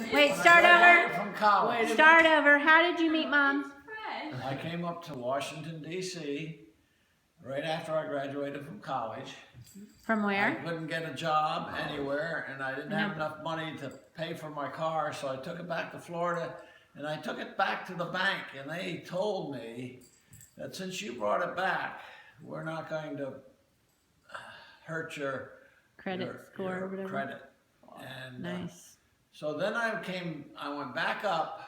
then Wait, when start I graduated over. from college, Start over. How did you meet Mom? I came up to Washington, D.C. right after I graduated from college. From I where? couldn't get a job anywhere, and I didn't have enough money to pay for my car, so I took it back to Florida, and I took it back to the bank, and they told me that since you brought it back, we're not going to hurt your Credit score or whatever. credit. And Nice. so then I went back up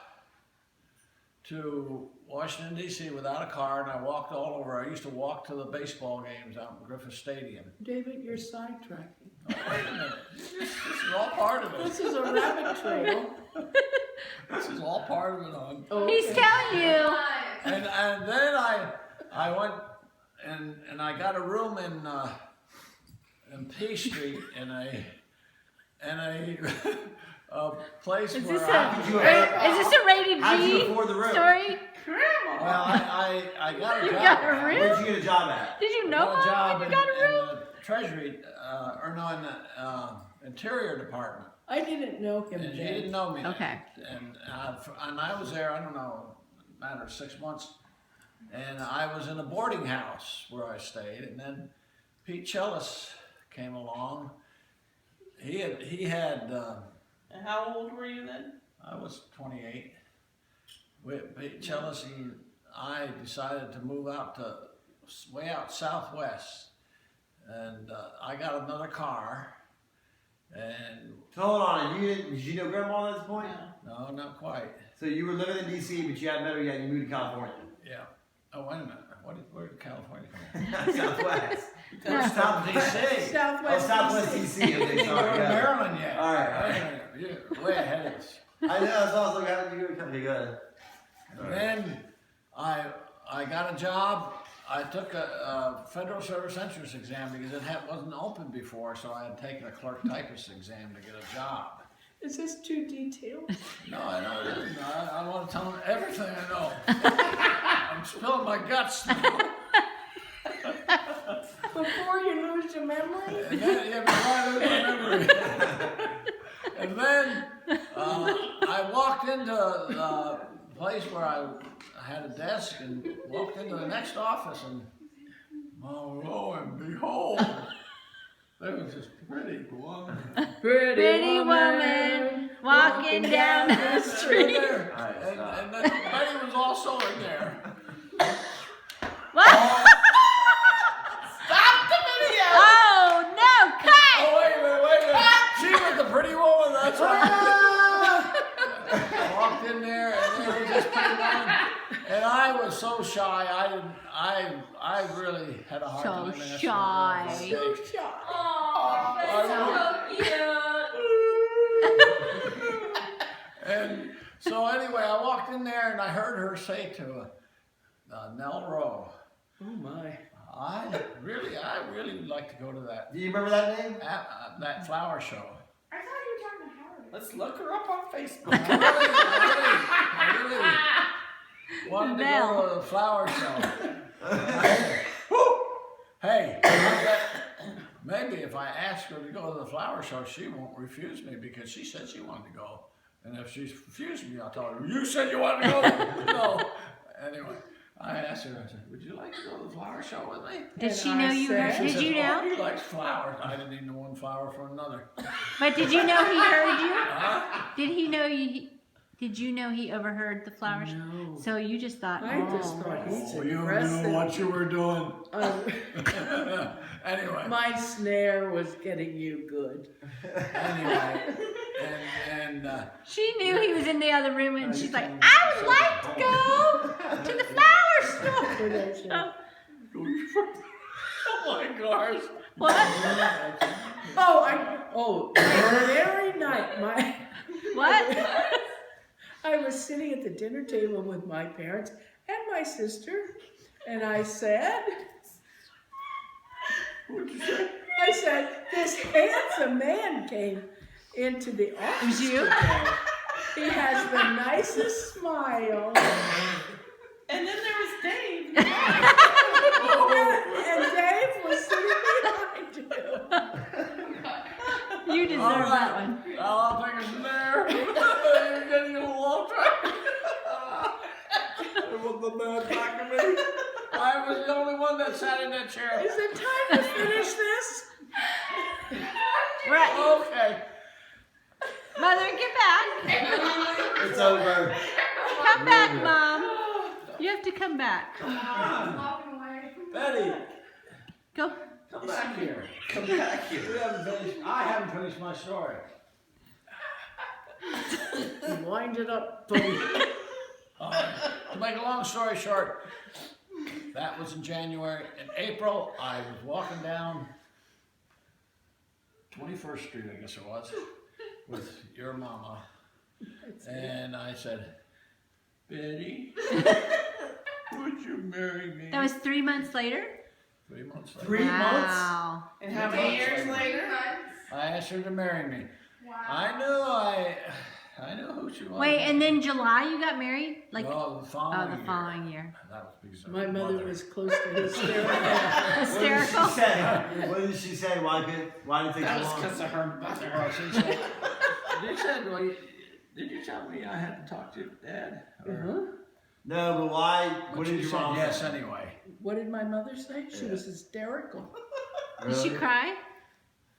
to Washington, D.C. without a car, and I walked all over. I used to walk to the baseball games out in Griffith Stadium. David, you're sidetracking. Oh, wait a minute. This is all part of it. This is a rabbit trail. This is all part of it, hon. He's telling you. And then I went and I got a room in P Street in a place Is where this I a rated How'd you G afford the room? story? well I got a You job. got a Where'd room? you get a job at? Did you I know got a job Mom? in You got a room? the Treasury, in the Interior Department. I didn't know him And she then. didn't know me. then. Okay. And I was there, I don't know, a matter of 6 months. And I was in a boarding house where I stayed. And then Pete Chellis came along. He had And how old were you then? I was 28. Pete Chellis and I decided to move out to way out southwest. And I got another car. And So hold on, did you know Grandma at this point? no, not quite. So you were living in D.C., but you hadn't met her yet, and you moved to California. Yeah. Oh, wait a minute. Where did California come from? Southwest. South D.C. Oh, Southwest. Southwest DC. D.C. Okay, We're sorry. in Yeah. Maryland yet. All right. You're way ahead of us. I know, that's also got you company good. And then I got a job. I took a Federal Service Entrance exam because it wasn't open before, so I had taken a clerk typist exam to get a job. Is this too detailed? No, I know it isn't. I want to tell them everything I know. I'm spilling my guts now. Before you lose your memory? And then, yeah, before I lose my memory. And then I walked into the place where I had a desk and walked into the next office, and lo and behold, there was this pretty woman. Pretty woman walking down the street. And then Betty was also in there. What? Stop the video! Oh no! Cut! Oh, wait a minute. She was the pretty woman, that's right. I walked in there, and there was this pretty woman, and I was so shy. I really had a hard So time answering shy. her mistakes. Oh, that's so cute. And so anyway, I walked in there, and I heard her say to Nell Rowe, Oh my. I really would like to go to that Do you remember that name? that flower show. I thought you were talking to Howard. Let's look her up on Facebook. I really wanted to go to the flower show. Hey, maybe if I ask her to go to the flower show, she won't refuse me because she said she wanted to go. And if she's refused me, I'll tell her, you said you wanted to go? No. Anyway, I asked her, I said, would you like to go to the flower show with me? Did And she I know you said- heard? She Did said, you oh, know? he likes flowers. I didn't need one flower for another. But did you know he heard you? Huh? Did he know you? Did you know he overheard the flowers? No. So you just thought, I just thought he's Oh, you aggressive. knew what you were doing. Anyway. My snare was getting you good. Anyway, and she knew he was in the other room, and she's like, I would like to go to the flower store. oh my gosh. What? Oh, the very night What? I was sitting at the dinner table with my parents and my sister, and I said, I said, this handsome man came into the office you? today. He has the nicest smile. And then there was Dave. And Dave was sitting behind you. You deserve that one. I'll take it from there. was the only one that sat in that chair. Is it time to finish this? Right. Okay. Mother, get back. It's over. Come back, Mom. You have to come back. Betty, Go. come back here. Come back here. I haven't finished my story. Wind it up, buddy. To make a long story short, that was in January. In April, I was walking down 21st Street, I guess it was, with your mama. And I said, Betty, would you marry me? That was 3 months later? 3 months later. 3 months? Wow. And how many years later? I asked her to marry me. I knew who she was. Wait, and then July you got married? Like, No, the following oh, the year. following year. That was because of My her mother was close to hysterical. Hysterical? What did she say? Why did it take That so was long? because of her mother. Well, she said, well, did you tell me I had to talk to your dad? Or- No, but why? But What she did your said mom yes say? anyway. What did my mother say? She was hysterical. Did she Really? cry?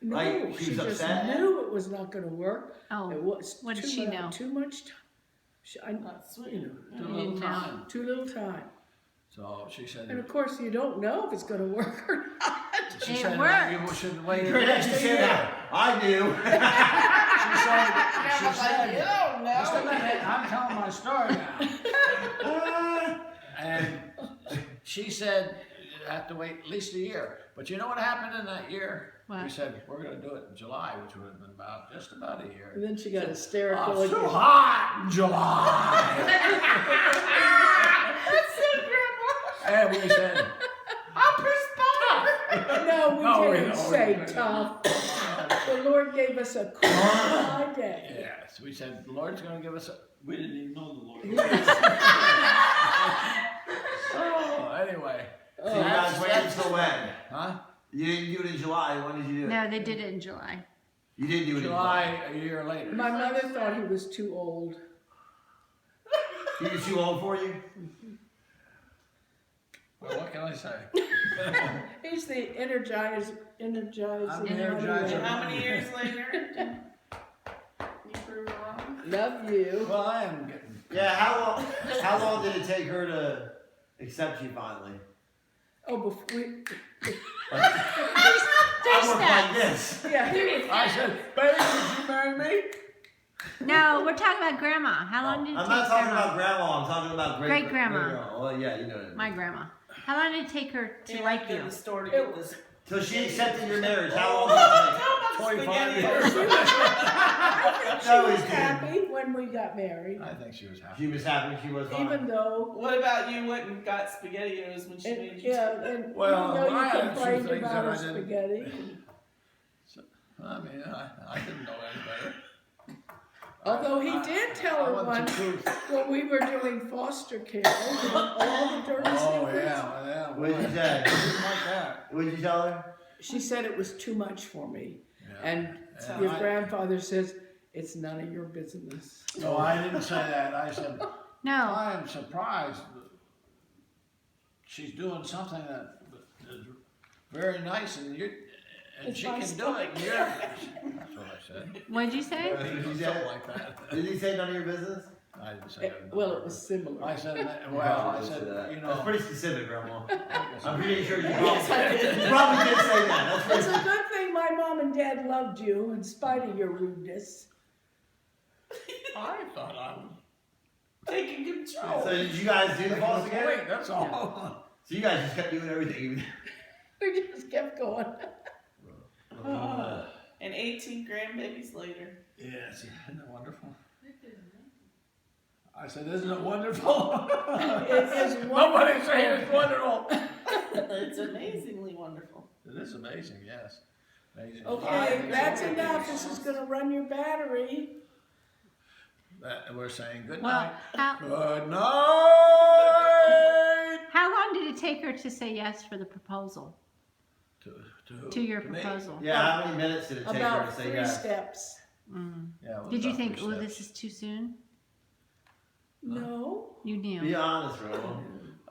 No, Like, she she was just upset? knew it was not going to work. Oh, It was what did too she mu- know? Too much time. That's sweet. You know, Too little didn't know. time. too little time. So she said, And of course, you don't know if it's going to work or not. she It said worked. you should wait. Yeah, she said that. I knew. She said, You don't just a know. minute, I'm telling my story now. And she said, you have to wait at least a year. But you know what happened in that year? What? We said, we're going to do it in July, which would have been just about a year. And then she got hysterical Oh, it's too again. hot in July. And we said, No, we No, we didn't don't. say tough. The Lord gave us a cool day. yes. We said, the Lord's going to give us a. We didn't even know the Lord. Oh, anyway. So you guys waited until when? Huh? You didn't do it in July. When did you do it? no, they did it in July. You didn't do it in July, a year later. My mother thought he was too old. He was too old for you? Well, what can I say? He's the energizing. I'm the Energizer. Energizer. How many years later did you prove her wrong? Love you. Well, I am getting. Yeah, how long did it take her to accept you finally? Oh, before we, I work like this. yeah, he was. I said, baby, did you marry me? No, we're talking about Grandma. How long did it I'm take not talking Grandma? about grandma, I'm talking about Great-grandma. great-grandma. Well, yeah, you know what I mean. My grandma. How long did it take her to You like went to you? the store to get this. So she accepted your marriage. How long did it take? 25 years. I think she No, was he didn't. happy when we got married, I think she was happy. She was happy, she was fine. even though. What about you went and got SpaghettiOs when she And, made you? yeah, and Well, even though I you had a few complained things about that our I didn't- spaghetti. I mean, I didn't know any better. Although he did tell her I went to once truth. when we were doing foster care, you know, all the dirty Oh, secrets. yeah. What did you say? Didn't like that. What did you tell her? She said it was too much for me. Yeah. And And your I- grandfather says, it's none of your business. No, I didn't say that. I said, No. I am surprised that she's doing something that is very nice and It's she my can do it. And you're, that's what I said. What did you say? Something like that. Did he say none of your business? I didn't say that. Well, it was similar. I said, well, I said, you That's know. pretty specific, Grandma. I'm I pretty sure you Yes, I did. probably did say that. That's It's pretty a good thing my mom and dad loved you in spite of your rudeness. thought I was Taking control. So did you guys do the false again? Wait, that's all. So you guys just kept doing everything. We just kept going. And 18 grandbabies later. Yes, isn't it wonderful? I said, isn't it wonderful? It is wonderful. Nobody's saying it's wonderful. It's amazingly wonderful. It is amazing, yes. Amazing. Okay, that's enough. This is gonna run your battery. We're saying good Well, night. how Good night. how long did it take her to say yes for the proposal? To your me? proposal? Yeah, how many minutes did it take her About to say 3 yes? steps. Mm. Yeah, it was Did you about think, 3 oh, steps. this is too soon? No. You Be knew. honest, Rolo.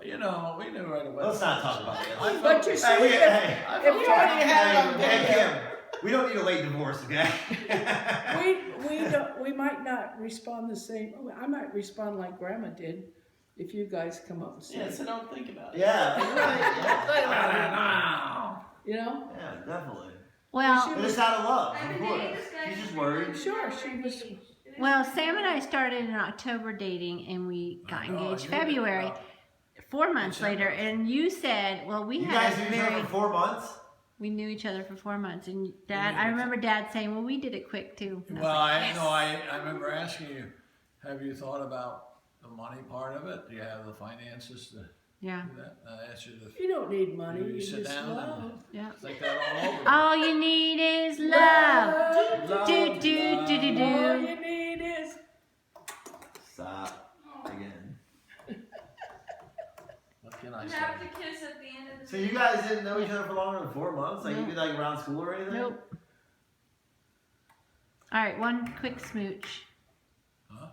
You know, we knew right away. Let's not talk about this. I felt- But you see, Hey, if, I if felt- You already had it on Hey, video. Kim, we don't need a late divorce, okay? we might not respond the same. I might respond like Grandma did, if you guys come up and say, Yeah, so don't think about it. Yeah, you're right. Think about it now. you know. Yeah, definitely. Well, But it's out of love, of course. She's just worried. Sure, she was. Sam and I started in October dating, and we got I know, I engaged knew that. February. 4 months later, and you said, "Well, we You had guys a knew each other very for 4 months? we knew each other for 4 months." And Dad, knew I each remember Dad saying, "Well, we did it quick too." And I was Well, like, I remember asking you, have you thought about the money part of it? Do you have the finances to Yeah, do that? I asked you to You don't need money. You You sit just down love. yeah. think that all over. All you need is love. Love. Do do do do All do. you need is. Stop. Again. What can I You say? have to kiss at the end of the So you guys didn't know each other for longer than 4 months? Like, even like around school or anything? Nope. All right, one quick smooch. Huh?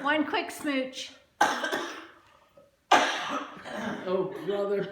One quick smooch. Oh, brother.